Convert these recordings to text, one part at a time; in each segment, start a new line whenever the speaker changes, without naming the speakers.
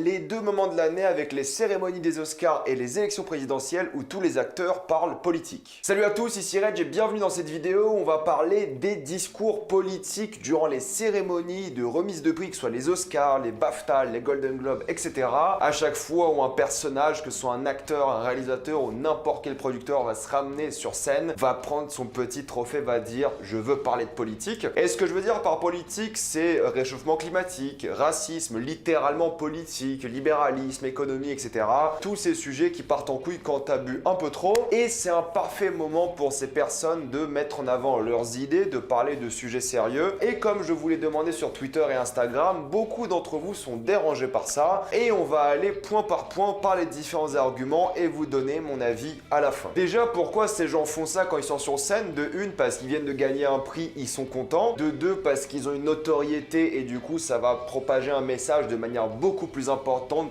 les deux moments de l'année avec les cérémonies des Oscars et les élections présidentielles où tous les acteurs parlent politique. Salut à tous, ici Reg et bienvenue dans cette vidéo où on va parler des discours politiques durant les cérémonies de remise de prix, que ce soit les Oscars, les BAFTA, les Golden Globes, etc. À chaque fois où un personnage, que ce soit un acteur, un réalisateur ou n'importe quel producteur va se ramener sur scène, va prendre son petit trophée, va dire « je veux parler de politique ». Et ce que je veux dire par politique, c'est réchauffement climatique, racisme, littéralement politique, libéralisme, économie, etc. Tous ces sujets qui partent en couille quand t'as bu un peu trop. Et c'est un parfait moment pour ces personnes de mettre en avant leurs idées, de parler de sujets sérieux. Et comme je vous l'ai demandé sur Twitter et Instagram, beaucoup d'entre vous sont dérangés par ça. Et on va aller point par point par les différents arguments et vous donner mon avis à la fin. Déjà, pourquoi ces gens font ça quand ils sont sur scène? De une, parce qu'ils viennent de gagner un prix, ils sont contents. De deux, parce qu'ils ont une notoriété et du coup, ça va propager un message de manière beaucoup plus importante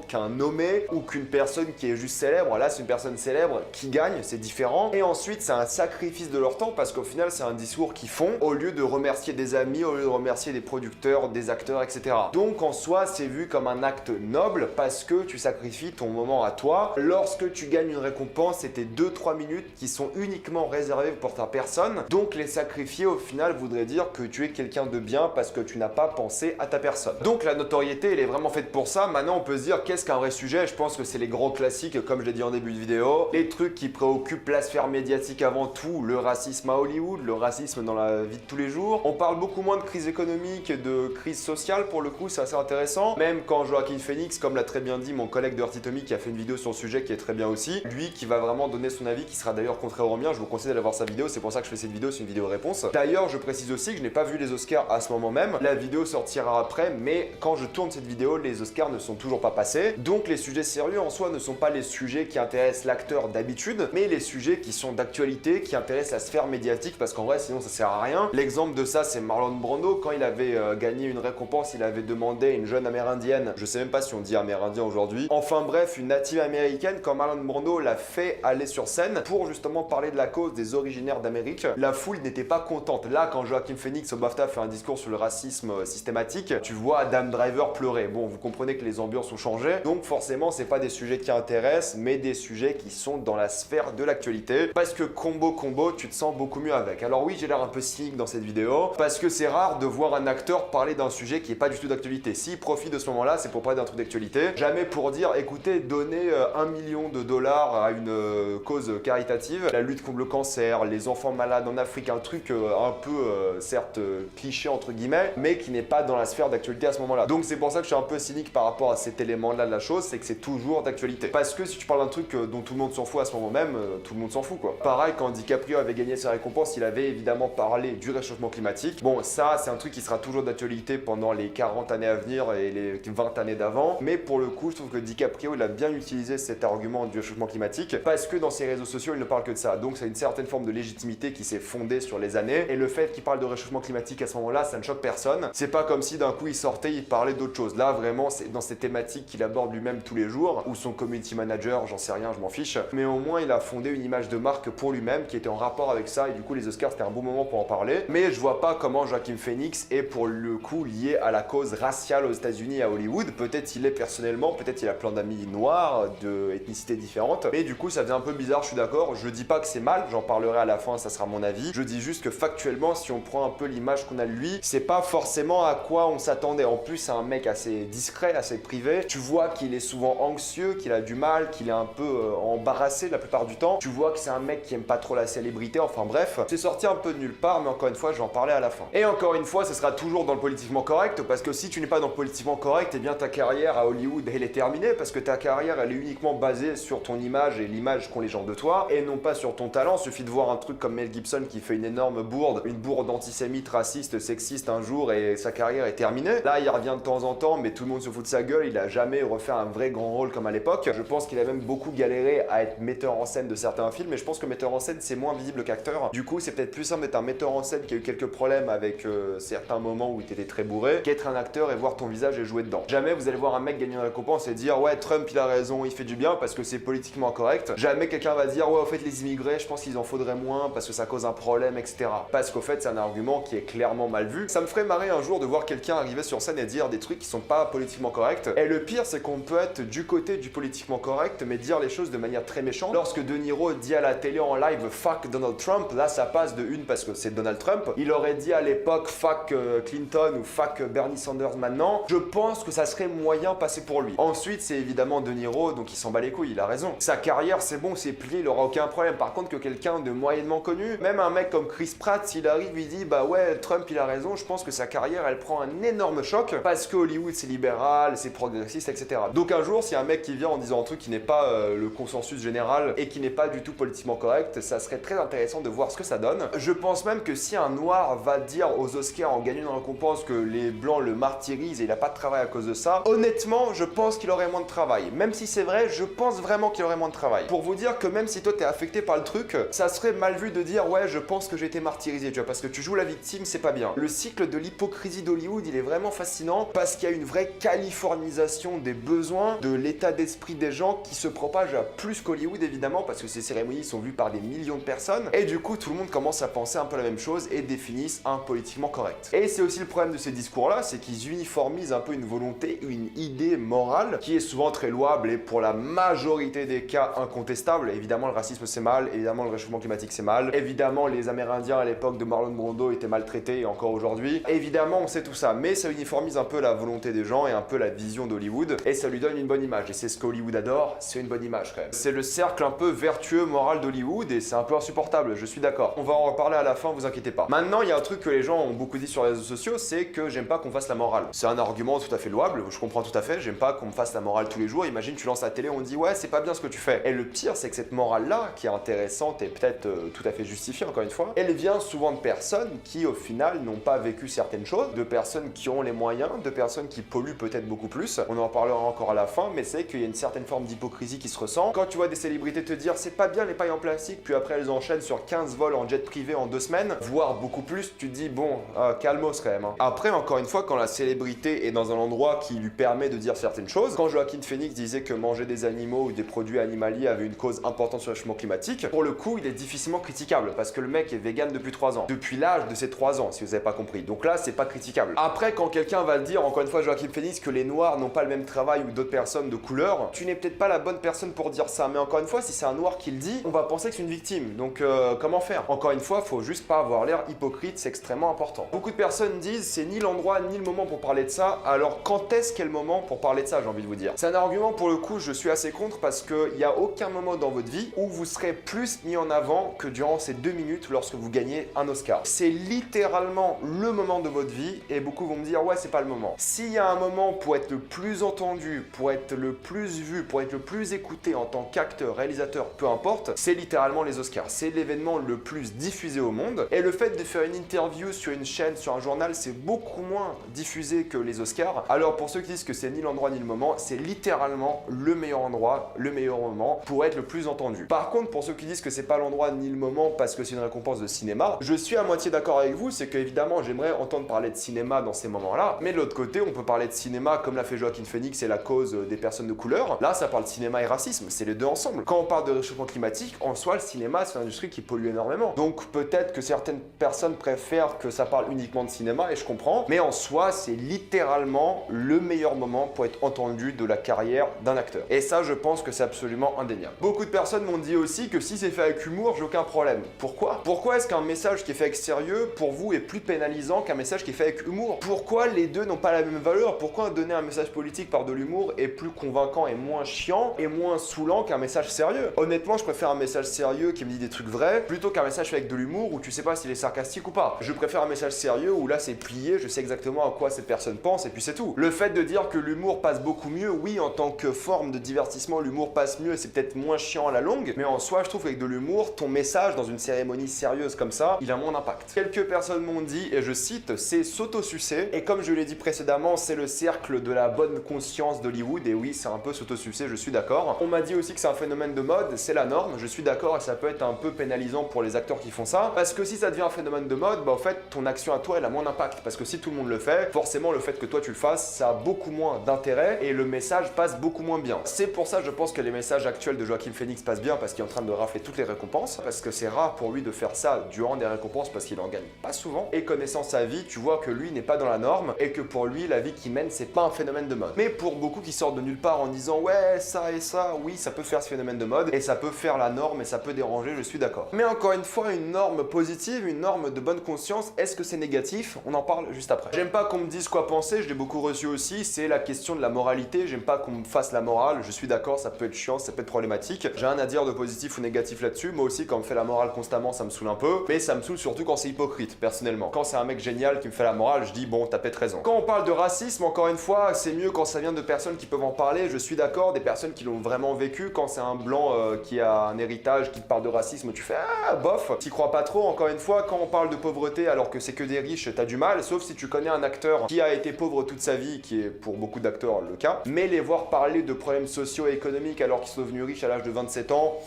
qu'un nommé ou qu'une personne qui est juste célèbre. Là, c'est une personne célèbre qui gagne, c'est différent. Et ensuite, c'est un sacrifice de leur temps parce qu'au final, c'est un discours qu'ils font au lieu de remercier des amis, au lieu de remercier des producteurs, des acteurs, etc. Donc, en soi, c'est vu comme un acte noble parce que tu sacrifies ton moment à toi. Lorsque tu gagnes une récompense, c'est tes 2-3 minutes qui sont uniquement réservées pour ta personne. Donc, les sacrifier, au final, voudrait dire que tu es quelqu'un de bien parce que tu n'as pas pensé à ta personne. Donc, la notoriété, elle est vraiment faite pour ça. Maintenant, on peut se dire qu'est-ce qu'un vrai sujet? Je pense que c'est les grands classiques, comme je l'ai dit en début de vidéo. Les trucs qui préoccupent la sphère médiatique avant tout, le racisme à Hollywood, le racisme dans la vie de tous les jours. On parle beaucoup moins de crise économique et de crise sociale pour le coup, c'est assez intéressant. Même quand Joaquin Phoenix, comme l'a très bien dit mon collègue de Dirty Tommy qui a fait une vidéo sur le sujet qui est très bien aussi, lui qui va vraiment donner son avis, qui sera d'ailleurs contraire au mien, je vous conseille d'aller voir sa vidéo, c'est pour ça que je fais cette vidéo, c'est une vidéo réponse. D'ailleurs, je précise aussi que je n'ai pas vu les Oscars à ce moment même, la vidéo sortira après, mais quand je tourne cette vidéo, les Oscars ne sont toujours pas passés. Donc les sujets sérieux en soi ne sont pas les sujets qui intéressent l'acteur d'habitude, mais les sujets qui sont d'actualité, qui intéressent la sphère médiatique, parce qu'en vrai sinon ça sert à rien. L'exemple de ça c'est Marlon Brando, quand il avait gagné une récompense, il avait demandé à une jeune amérindienne, je sais même pas si on dit amérindien aujourd'hui, enfin bref, une native américaine, quand Marlon Brando l'a fait aller sur scène pour justement parler de la cause des originaires d'Amérique, la foule n'était pas contente. Là, quand Joaquin Phoenix au BAFTA fait un discours sur le racisme systématique, tu vois Adam Driver pleurer. Bon, vous comprenez que les ambiances ont changé, donc forcément c'est pas des sujets qui intéressent, mais des sujets qui sont dans la sphère de l'actualité, parce que combo, tu te sens beaucoup mieux avec. Alors oui, j'ai l'air un peu cynique dans cette vidéo, parce que c'est rare de voir un acteur parler d'un sujet qui est pas du tout d'actualité. S'il profite de ce moment-là, c'est pour parler d'un truc d'actualité, jamais pour dire, écoutez, donnez 1 million de dollars à une cause caritative, la lutte contre le cancer, les enfants malades en Afrique, un truc un peu, certes, cliché entre guillemets, mais qui n'est pas dans la sphère d'actualité à ce moment-là. Donc c'est pour ça que je suis un peu cynique par rapport à cet élément-là de la chose, c'est que c'est toujours d'actualité. Parce que si tu parles d'un truc dont tout le monde s'en fout à ce moment même, tout le monde s'en fout quoi. Pareil, quand DiCaprio avait gagné sa récompense, il avait évidemment parlé du réchauffement climatique. Bon, ça, c'est un truc qui sera toujours d'actualité pendant les 40 années à venir et les 20 années d'avant. Mais pour le coup, je trouve que DiCaprio, il a bien utilisé cet argument du réchauffement climatique parce que dans ses réseaux sociaux, il ne parle que de ça. Donc c'est une certaine forme de légitimité qui s'est fondée sur les années. Et le fait qu'il parle de réchauffement climatique à ce moment-là, ça ne choque personne. C'est pas comme si d'un coup il sortait, il parlait d'autre chose. Là, vraiment, c'est dans ces thématiques qu'il aborde lui-même tous les jours, ou son community manager, j'en sais rien, je m'en fiche. Mais au moins, il a fondé une image de marque pour lui-même qui était en rapport avec ça. Et du coup, les Oscars, c'était un bon moment pour en parler. Mais je vois pas comment Joaquin Phoenix est pour le coup lié à la cause raciale aux États-Unis et à Hollywood. Peut-être il est personnellement, peut-être il a plein d'amis noirs, de ethnicités différentes. Mais du coup, ça faisait un peu bizarre, je suis d'accord. Je dis pas que c'est mal, j'en parlerai à la fin, ça sera mon avis. Je dis juste que factuellement, si on prend un peu l'image qu'on a de lui, c'est pas forcément à quoi on s'attendait. En plus, c'est un mec assez discret, assez privé. Tu vois qu'il est souvent anxieux, qu'il a du mal, qu'il est un peu embarrassé la plupart du temps. Tu vois que c'est un mec qui aime pas trop la célébrité, enfin bref. C'est sorti un peu de nulle part, mais encore une fois, je vais en parler à la fin. Et encore une fois, ce sera toujours dans le politiquement correct, parce que si tu n'es pas dans le politiquement correct, eh bien ta carrière à Hollywood, elle est terminée, parce que ta carrière, elle est uniquement basée sur ton image et l'image qu'ont les gens de toi, et non pas sur ton talent. Suffit de voir un truc comme Mel Gibson qui fait une énorme bourde, une bourde antisémite, raciste, sexiste un jour, et sa carrière est terminée. Là, il revient de temps en temps, mais tout le monde se fout de sa gueule, il a jamais refait un vrai grand rôle comme à l'époque. Je pense qu'il a même beaucoup galéré à être metteur en scène de certains films, mais je pense que metteur en scène, c'est moins visible qu'acteur. Du coup, c'est peut-être plus simple d'être un metteur en scène qui a eu quelques problèmes avec certains moments où il était très bourré, qu'être un acteur et voir ton visage et jouer dedans. Jamais vous allez voir un mec gagner une récompense et dire ouais, Trump il a raison, il fait du bien parce que c'est politiquement correct. Jamais quelqu'un va dire ouais, en fait les immigrés, je pense qu'ils en faudrait moins parce que ça cause un problème, etc. Parce qu'au fait, c'est un argument qui est clairement mal vu. Ça me ferait marrer un jour de voir quelqu'un arriver sur scène et dire des trucs qui sont pas politiquement corrects. Et Et le pire, c'est qu'on peut être du côté du politiquement correct, mais dire les choses de manière très méchante. Lorsque De Niro dit à la télé en live fuck Donald Trump, là ça passe de une parce que c'est Donald Trump. Il aurait dit à l'époque fuck Clinton ou fuck Bernie Sanders maintenant. Je pense que ça serait moyen passé pour lui. Ensuite, c'est évidemment De Niro, donc il s'en bat les couilles, il a raison. Sa carrière, c'est bon, c'est plié, il aura aucun problème. Par contre, que quelqu'un de moyennement connu, même un mec comme Chris Pratt, s'il arrive, il dit bah ouais, Trump il a raison, je pense que sa carrière elle prend un énorme choc parce que Hollywood c'est libéral, c'est progressiste, etc. Donc un jour, s'il y a un mec qui vient en disant un truc qui n'est pas le consensus général et qui n'est pas du tout politiquement correct, ça serait très intéressant de voir ce que ça donne. Je pense même que si un noir va dire aux Oscars en gagnant une récompense que les blancs le martyrisent et il a pas de travail à cause de ça, honnêtement, je pense qu'il aurait moins de travail. Même si c'est vrai, je pense vraiment qu'il aurait moins de travail. Pour vous dire que même si toi t'es affecté par le truc, ça serait mal vu de dire ouais, je pense que j'ai été martyrisé, tu vois, parce que tu joues la victime, c'est pas bien. Le cycle de l'hypocrisie d'Hollywood, il est vraiment fascinant parce qu'il y a une vraie californisation des besoins, de l'état d'esprit des gens qui se propage à plus qu'Hollywood évidemment parce que ces cérémonies sont vues par des millions de personnes et du coup tout le monde commence à penser un peu la même chose et définissent un politiquement correct. Et c'est aussi le problème de ces discours-là, c'est qu'ils uniformisent un peu une volonté, une idée morale qui est souvent très louable et pour la majorité des cas incontestable. Évidemment le racisme c'est mal, évidemment le réchauffement climatique c'est mal, évidemment les Amérindiens à l'époque de Marlon Brando étaient maltraités et encore aujourd'hui, évidemment on sait tout ça, mais ça uniformise un peu la volonté des gens et un peu la vision d'Hollywood et ça lui donne une bonne image et c'est ce qu'Hollywood adore, c'est une bonne image quand même. C'est le cercle un peu vertueux moral d'Hollywood et c'est un peu insupportable, je suis d'accord. On va en reparler à la fin, vous inquiétez pas. Maintenant il y a un truc que les gens ont beaucoup dit sur les réseaux sociaux, c'est que j'aime pas qu'on fasse la morale. C'est un argument tout à fait louable, je comprends tout à fait, j'aime pas qu'on me fasse la morale tous les jours. Imagine tu lances la télé, on dit ouais c'est pas bien ce que tu fais. Et le pire c'est que cette morale là, qui est intéressante et peut-être tout à fait justifiée encore une fois, elle vient souvent de personnes qui au final n'ont pas vécu certaines choses, de personnes qui ont les moyens, de personnes qui polluent peut-être beaucoup plus. On en parlera encore à la fin, mais c'est qu'il y a une certaine forme d'hypocrisie qui se ressent. Quand tu vois des célébrités te dire c'est pas bien les pailles en plastique, puis après elles enchaînent sur 15 vols en jet privé en 2 semaines, voire beaucoup plus, tu te dis bon, calmos quand même. Hein. Après encore une fois, quand la célébrité est dans un endroit qui lui permet de dire certaines choses, quand Joaquin Phoenix disait que manger des animaux ou des produits animaliers avait une cause importante sur le réchauffement climatique, pour le coup il est difficilement critiquable parce que le mec est vegan depuis 3 ans. Depuis l'âge de ses 3 ans, si vous avez pas compris. Donc là c'est pas critiquable. Après quand quelqu'un va dire, encore une fois Joaquin Phoenix, que les noirs n'ont pas le même travail ou d'autres personnes de couleur, tu n'es peut-être pas la bonne personne pour dire ça. Mais encore une fois, si c'est un noir qui le dit, on va penser que c'est une victime. Donc comment faire? Encore une fois, faut juste pas avoir l'air hypocrite, c'est extrêmement important. Beaucoup de personnes disent c'est ni l'endroit ni le moment pour parler de ça. Alors quand est-ce qu'est le moment pour parler de ça, j'ai envie de vous dire? C'est un argument pour le coup, je suis assez contre parce qu'il n'y a aucun moment dans votre vie où vous serez plus mis en avant que durant ces 2 minutes lorsque vous gagnez un Oscar. C'est littéralement le moment de votre vie et beaucoup vont me dire ouais c'est pas le moment. S'il y a un moment pour être le plus entendu, pour être le plus vu, pour être le plus écouté en tant qu'acteur, réalisateur, peu importe, c'est littéralement les Oscars. C'est l'événement le plus diffusé au monde et le fait de faire une interview sur une chaîne, sur un journal, c'est beaucoup moins diffusé que les Oscars. Alors pour ceux qui disent que c'est ni l'endroit ni le moment, c'est littéralement le meilleur endroit, le meilleur moment pour être le plus entendu. Par contre, pour ceux qui disent que c'est pas l'endroit ni le moment parce que c'est une récompense de cinéma, je suis à moitié d'accord avec vous, c'est que évidemment j'aimerais entendre parler de cinéma dans ces moments-là, mais de l'autre côté, on peut parler de cinéma comme l'a fait Joaquin Phoenix et la cause des personnes de couleur. Là, ça parle de cinéma et racisme, c'est les deux ensemble. Quand on parle de réchauffement climatique, en soi, le cinéma, c'est une industrie qui pollue énormément. Donc peut-être que certaines personnes préfèrent que ça parle uniquement de cinéma, et je comprends, mais en soi, c'est littéralement le meilleur moment pour être entendu de la carrière d'un acteur. Et ça, je pense que c'est absolument indéniable. Beaucoup de personnes m'ont dit aussi que si c'est fait avec humour, j'ai aucun problème. Pourquoi? Pourquoi est-ce qu'un message qui est fait avec sérieux, pour vous, est plus pénalisant qu'un message qui est fait avec humour? Pourquoi les deux n'ont pas la même valeur? Pourquoi donner un message politique par de l'humour est plus convaincant et moins chiant et moins saoulant qu'un message sérieux? Honnêtement, je préfère un message sérieux qui me dit des trucs vrais plutôt qu'un message fait avec de l'humour où tu sais pas s'il est sarcastique ou pas. Je préfère un message sérieux où là c'est plié, je sais exactement à quoi cette personne pense et puis c'est tout. Le fait de dire que l'humour passe beaucoup mieux, oui, en tant que forme de divertissement, l'humour passe mieux et c'est peut-être moins chiant à la longue, mais en soi, je trouve qu'avec de l'humour, ton message dans une cérémonie sérieuse comme ça, il a moins d'impact. Quelques personnes m'ont dit, et je cite, c'est s'autosucer, et comme je l'ai dit précédemment, c'est le cercle de la bonne conscience d'Hollywood, et oui, c'est un peu s'autosucer, je suis d'accord. On m'a dit aussi que c'est un phénomène de mode, c'est la norme, je suis d'accord, et ça peut être un peu pénalisant pour les acteurs qui font ça, parce que si ça devient un phénomène de mode, bah en fait, ton action à toi, elle a moins d'impact, parce que si tout le monde le fait, forcément, le fait que toi tu le fasses, ça a beaucoup moins d'intérêt, et le message passe beaucoup moins bien. C'est pour ça, je pense que les messages actuels de Joaquin Phoenix passent bien, parce qu'il est en train de rafler toutes les récompenses, parce que c'est rare pour lui de faire ça durant des récompenses, parce qu'il en gagne pas souvent, et connaissant sa vie, tu vois que lui n'est pas dans la norme, et que pour lui, la vie qu'il mène, c'est pas un phénomène phénomène de mode. Mais pour beaucoup qui sortent de nulle part en disant ouais ça et ça, oui ça peut faire ce phénomène de mode et ça peut faire la norme et ça peut déranger, je suis d'accord. Mais encore une fois, une norme positive, une norme de bonne conscience, est-ce que c'est négatif? On en parle juste après. J'aime pas qu'on me dise quoi penser, je l'ai beaucoup reçu aussi, c'est la question de la moralité, j'aime pas qu'on me fasse la morale, je suis d'accord, ça peut être chiant, ça peut être problématique. J'ai rien à dire de positif ou négatif là-dessus, moi aussi quand on me fait la morale constamment ça me saoule un peu, mais ça me saoule surtout quand c'est hypocrite, personnellement. Quand c'est un mec génial qui me fait la morale, je dis bon t'as peut-être raison. Quand on parle de racisme, encore une fois, c'est mieux quand ça vient de personnes qui peuvent en parler, je suis d'accord, des personnes qui l'ont vraiment vécu, quand c'est un blanc qui a un héritage, qui te parle de racisme, tu fais ah bof, t'y crois pas trop. Encore une fois, quand on parle de pauvreté alors que c'est que des riches, t'as du mal, sauf si tu connais un acteur qui a été pauvre toute sa vie, qui est pour beaucoup d'acteurs le cas, mais les voir parler de problèmes sociaux et économiques alors qu'ils sont devenus riches à l'âge de 27 ans,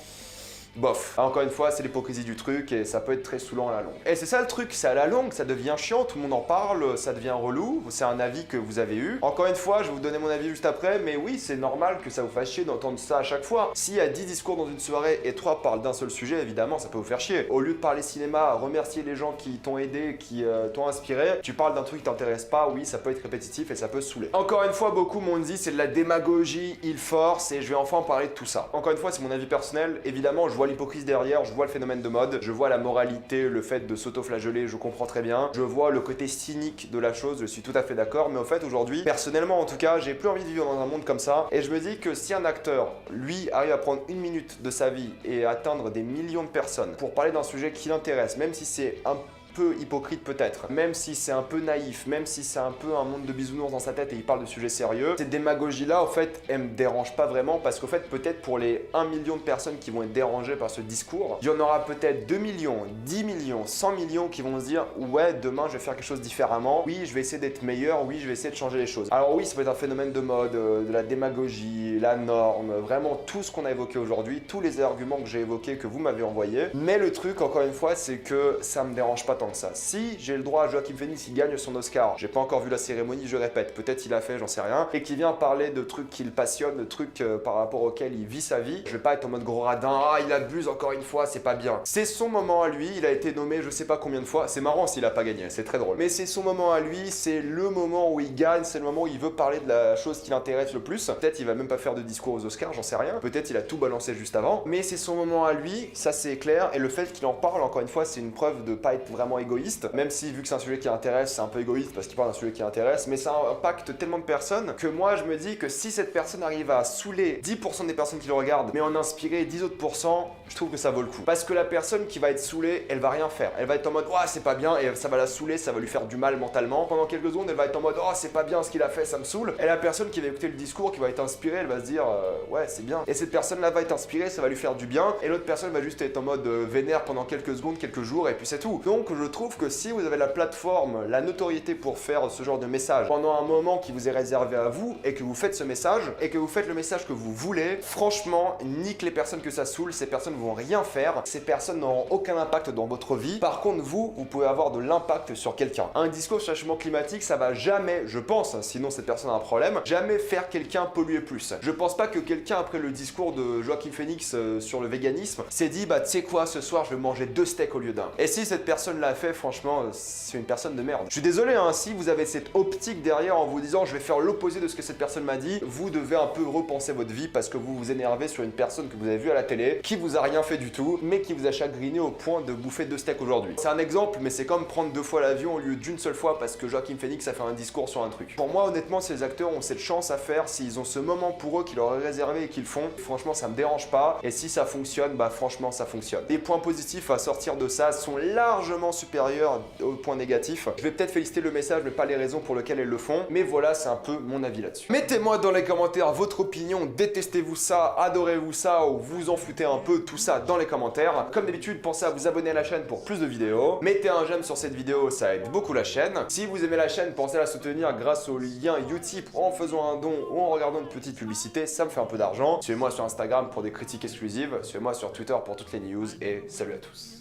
bof. Encore une fois, c'est l'hypocrisie du truc et ça peut être très saoulant à la longue. Et c'est ça le truc, c'est à la longue, ça devient chiant, tout le monde en parle, ça devient relou, c'est un avis que vous avez eu. Encore une fois, je vais vous donner mon avis juste après, mais oui, c'est normal que ça vous fasse chier d'entendre ça à chaque fois. S'il y a 10 discours dans une soirée et 3 parlent d'un seul sujet, évidemment, ça peut vous faire chier. Au lieu de parler cinéma, remercier les gens qui t'ont aidé, qui t'ont inspiré, tu parles d'un truc qui t'intéresse pas, oui, ça peut être répétitif et ça peut saouler. Encore une fois, beaucoup m'ont dit c'est de la démagogie, il force, et je vais enfin en parler de tout ça. Encore une fois, c'est mon avis personnel, évidemment, je vois l'hypocrisie derrière, je vois le phénomène de mode, je vois la moralité, le fait de s'auto-flageller, je comprends très bien. Je vois le côté cynique de la chose, je suis tout à fait d'accord. Mais au fait, aujourd'hui, personnellement en tout cas, j'ai plus envie de vivre dans un monde comme ça. Et je me dis que si un acteur, lui, arrive à prendre une minute de sa vie et atteindre des millions de personnes pour parler d'un sujet qui l'intéresse, même si c'est un peu hypocrite peut-être, même si c'est un peu naïf, même si c'est un peu un monde de bisounours dans sa tête et il parle de sujets sérieux, cette démagogie là, au fait, elle me dérange pas vraiment parce qu'au fait, peut-être pour les 1 million de personnes qui vont être dérangées par ce discours, il y en aura peut-être 2 millions, 10 millions, 100 millions qui vont se dire ouais, demain je vais faire quelque chose différemment, oui, je vais essayer d'être meilleur, oui, je vais essayer de changer les choses. Alors oui, ça peut être un phénomène de mode, de la démagogie, la norme, vraiment tout ce qu'on a évoqué aujourd'hui, tous les arguments que j'ai évoqués, que vous m'avez envoyés. Mais le truc, encore une fois, c'est que ça me dérange pas tant que ça. Si j'ai le droit à Joaquin Phoenix, il gagne son Oscar, j'ai pas encore vu la cérémonie, je répète, peut-être il a fait, j'en sais rien, et qui vient parler de trucs qui le passionnent, de trucs par rapport auxquels il vit sa vie, je vais pas être en mode gros radin, ah il abuse encore une fois, c'est pas bien. C'est son moment à lui, il a été nommé je sais pas combien de fois, c'est marrant s'il a pas gagné, c'est très drôle. Mais c'est son moment à lui, c'est le moment où il gagne, c'est le moment où il veut parler de la chose qui l'intéresse le plus. Peut-être il va même pas faire de discours aux Oscars, j'en sais rien, peut-être il a tout balancé juste avant, mais c'est son moment à lui, ça c'est clair, et le fait qu'il en parle, encore une fois, c'est une preuve de pas être vraiment égoïste, même si vu que c'est un sujet qui intéresse, c'est un peu égoïste parce qu'il parle d'un sujet qui intéresse, mais ça impacte tellement de personnes que moi je me dis que si cette personne arrive à saouler 10% des personnes qui le regardent, mais en inspirer 10 autres pourcents, je trouve que ça vaut le coup. Parce que la personne qui va être saoulée, elle va rien faire. Elle va être en mode oh c'est pas bien et ça va la saouler, ça va lui faire du mal mentalement. Pendant quelques secondes, elle va être en mode oh c'est pas bien ce qu'il a fait, ça me saoule. Et la personne qui va écouter le discours, qui va être inspirée, elle va se dire ouais c'est bien. Et cette personne là va être inspirée, ça va lui faire du bien. Et l'autre personne va juste être en mode vénère pendant quelques secondes, quelques jours et puis c'est tout. Donc je trouve que si vous avez la plateforme, la notoriété pour faire ce genre de message pendant un moment qui vous est réservé à vous et que vous faites ce message et que vous faites le message que vous voulez, franchement, nique les personnes que ça saoule, ces personnes vont rien faire, ces personnes n'auront aucun impact dans votre vie. Par contre, vous pouvez avoir de l'impact sur quelqu'un. Un discours sur le changement climatique, ça va jamais, je pense, sinon cette personne a un problème, jamais faire quelqu'un polluer plus. Je pense pas que quelqu'un, après le discours de Joaquin Phoenix sur le véganisme, s'est dit bah tu sais quoi, ce soir je vais manger 2 steaks au lieu d'un. Et si cette personne l'a fait, franchement, c'est une personne de merde. Je suis désolé, hein, si vous avez cette optique derrière en vous disant je vais faire l'opposé de ce que cette personne m'a dit, vous devez un peu repenser votre vie parce que vous vous énervez sur une personne que vous avez vue à la télé, qui vous a rien fait du tout, mais qui vous a chagriné au point de bouffer 2 steaks aujourd'hui. C'est un exemple, mais c'est comme prendre 2 fois l'avion au lieu d'une seule fois parce que Joaquin Phoenix a fait un discours sur un truc. Pour moi, honnêtement, si les acteurs ont cette chance à faire, s'ils ont ce moment pour eux qui leur est réservé et qu'ils le font, franchement, ça me dérange pas. Et si ça fonctionne, bah franchement, ça fonctionne. Les points positifs à sortir de ça sont largement supérieurs aux points négatifs. Je vais peut-être féliciter le message, mais pas les raisons pour lesquelles elles le font. Mais voilà, c'est un peu mon avis là-dessus. Mettez-moi dans les commentaires votre opinion. Détestez-vous ça? Adorez-vous ça? Ou vous en foutez un peu? Tout ça dans les commentaires. Comme d'habitude, pensez à vous abonner à la chaîne pour plus de vidéos. Mettez un j'aime sur cette vidéo, ça aide beaucoup la chaîne. Si vous aimez la chaîne, pensez à la soutenir grâce au lien Utip en faisant un don ou en regardant une petite publicité. Ça me fait un peu d'argent. Suivez-moi sur Instagram pour des critiques exclusives. Suivez-moi sur Twitter pour toutes les news. Et salut à tous.